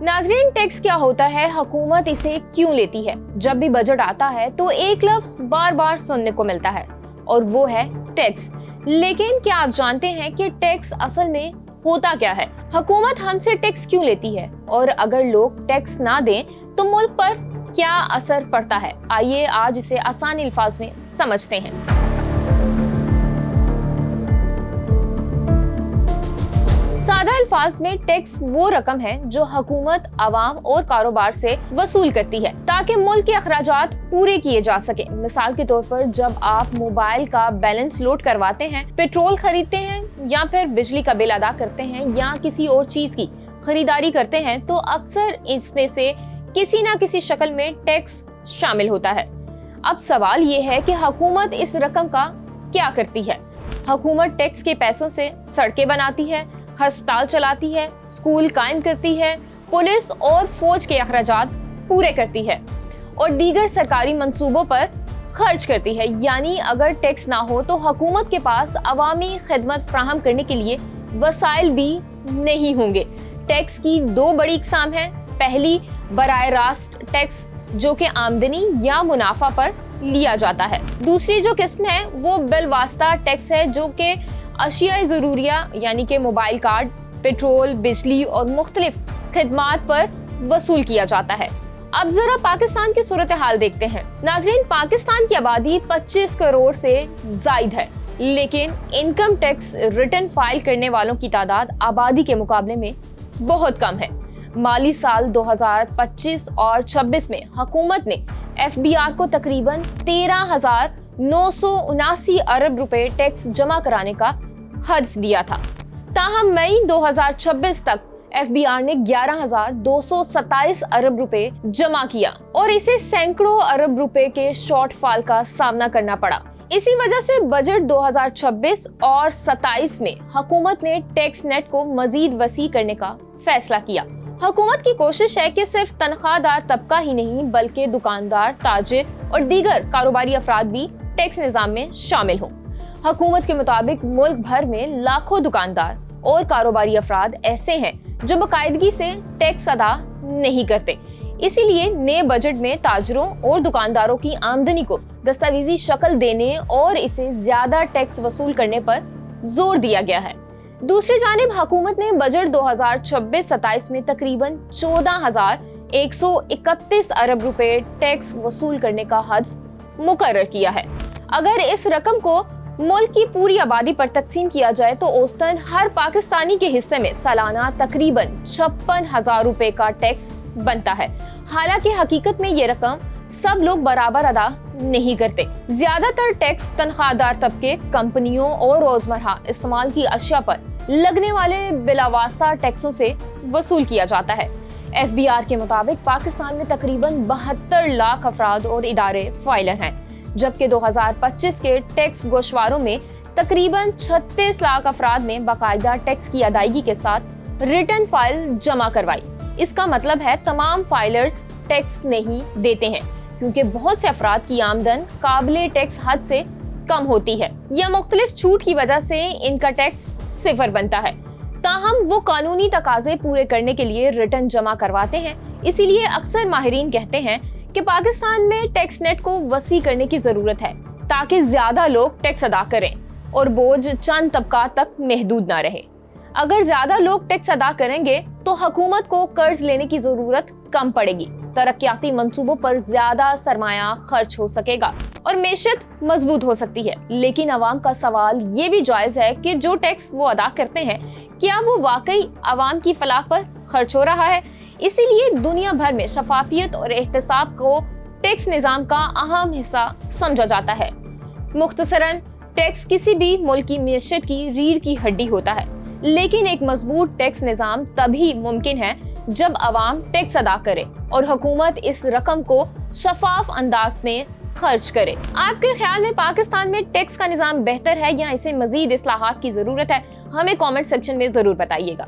नाज़रीन, टैक्स क्या होता है, हुकूमत इसे क्यों लेती है? जब भी बजट आता है तो एक लफ्ज बार बार सुनने को मिलता है और वो है टैक्स। लेकिन क्या आप जानते हैं कि टैक्स असल में होता क्या है? हुकूमत हमसे टैक्स क्यों लेती है और अगर लोग टैक्स ना दें तो मुल्क पर क्या असर पड़ता है? आइए आज इसे आसान अल्फाज में समझते हैं। सादा अल्फाज में टैक्स वो रकम है जो हुकूमत अवाम और कारोबार से वसूल करती है ताकि मुल्क के अखराजात पूरे किए जा सके। मिसाल के तौर पर जब आप मोबाइल का बैलेंस लोड करवाते हैं, पेट्रोल खरीदते हैं या फिर बिजली का बिल अदा करते हैं या किसी और चीज की खरीदारी करते हैं तो अक्सर इसमें से किसी न किसी शक्ल में टैक्स शामिल होता है। अब सवाल ये है कि हुकूमत इस रकम का क्या करती है? हुकूमत टैक्स के पैसों से सड़कें बनाती है, अस्पताल चलाती है, स्कूल कायम करती है, पुलिस और फौज के अखराजात पूरे करती है और दीगर सरकारी मंसूबों पर खर्च करती है। यानी अगर टैक्स ना हो तो हुकूमत के पास अवामी खिदमत फराहम करने के लिए वसाइल भी नहीं होंगे। टैक्स की दो बड़ी इकसाम है। पहली बराए रास्त टैक्स जो कि आमदनी या मुनाफा पर लिया जाता है। दूसरी जो किस्म है वो बिलवास्ता टैक्स है जो कि अशियाए ज़रूरिया यानी कि मोबाइल कार्ड, पेट्रोल, बिजली और मुख्तलिफ खिदमात पर वसूल किया जाता है। अब जरा पाकिस्तान की सूरत हाल देखते हैं। नाज़रीन, पाकिस्तान की आबादी 25 करोड़ से जायद है, लेकिन इनकम टैक्स रिटर्न फाइल करने वालों की तादाद आबादी के मुकाबले में बहुत कम है। माली साल 2025 और 26 में हुकूमत ने FBR को तकरीबन 13,979 अरब रुपए टैक्स जमा कराने का हदफ दिया था। ताहम मई 2026 तक FBR ने 11,227 अरब रुपए जमा किया और इसे सैकड़ों अरब रुपए के शॉर्टफॉल का सामना करना पड़ा। इसी वजह से बजट 2026 और 27 में हुकूमत ने टैक्स नेट को मजीद वसी करने का फैसला किया। हुकूमत की कोशिश है कि सिर्फ तनख्वाहदार तबका ही नहीं बल्कि दुकानदार, ताजिर और दीगर कारोबारी अफराद भी टैक्स निजाम में शामिल हों। हुकूमत के मुताबिक मुल्क भर में लाखों दुकानदार और कारोबारी अफराद ऐसे हैं जो बाकायदगी से टैक्स अदा नहीं करते। इसीलिए नए बजट में ताजरों और दुकानदारों की आमदनी को दस्तावेजी शक्ल देने और इसे ज्यादा टैक्स वसूल करने पर जोर दिया गया है। दूसरी जानिब हुकूमत ने बजट 2026-27 में तकरीबन 14,131 अरब रुपए टैक्स वसूल करने का हदफ मुकर्रर किया है। अगर इस रकम को मुल्क की पूरी आबादी पर तकसीम किया जाए तो औसतन हर पाकिस्तानी के हिस्से में सालाना तकरीबन 56,000 रुपए का टैक्स बनता है। हालांकि हकीकत में ये रकम सब लोग बराबर अदा नहीं करते। ज्यादातर टैक्स तनख्वाहदार तबके, कंपनियों और रोजमर्रा इस्तेमाल की अशिया पर लगने वाले बिलावास्ता टैक्सों से वसूल किया जाता है। FBR के मुताबिक पाकिस्तान में तकरीबन 72 लाख अफराद और इदारे फाइलर हैं, जबकि 2025 के टैक्स गोशवारों में तकरीबन 36 लाख अफराद ने बाकायदा टैक्स की अदायगी के साथ रिटर्न फाइल जमा करवाई। इसका मतलब है तमाम फाइलर्स टैक्स नहीं देते हैं क्योंकि बहुत से अफराद की आमदन काबिले टैक्स हद से कम होती है या मुख्तलिफ छूट की वजह से इनका टैक्स सिफर बनता है। ताहम वो कानूनी तकाजे पूरे करने के लिए रिटर्न जमा करवाते हैं। इसीलिए अक्सर माहिरीन कहते हैं कि पाकिस्तान में टैक्स नेट को वसी करने की जरूरत है ताकि ज्यादा लोग टैक्स अदा करें और बोझ चंद तबकात तक महदूद ना रहे। अगर ज्यादा लोग टैक्स अदा करेंगे तो हुकूमत को कर्ज लेने की जरूरत कम पड़ेगी, तरक्याती मंसूबों पर ज्यादा सरमाया खर्च हो सकेगा और मेशत मजबूत हो सकती है। लेकिन अवाम का सवाल ये भी जायज है कि जो टैक्स वो अदा करते हैं क्या वो वाकई अवाम की फलाह पर खर्च हो रहा है? इसीलिए दुनिया भर में शफाफियत और एहतसाब को टैक्स निजाम का अहम हिस्सा समझा जाता है। मुख्तसरन, टैक्स किसी भी मुल्क की मईशत की रीढ़ की हड्डी होता है, लेकिन एक मजबूत टैक्स निजाम तभी मुमकिन है जब अवाम टैक्स अदा करे और हुकूमत इस रकम को शफाफ अंदाज में खर्च करे। आपके ख्याल में पाकिस्तान में टैक्स का निजाम बेहतर है या इसे मजीद इस्लाहात की जरूरत है? हमें कमेंट सेक्शन में जरूर बताइएगा।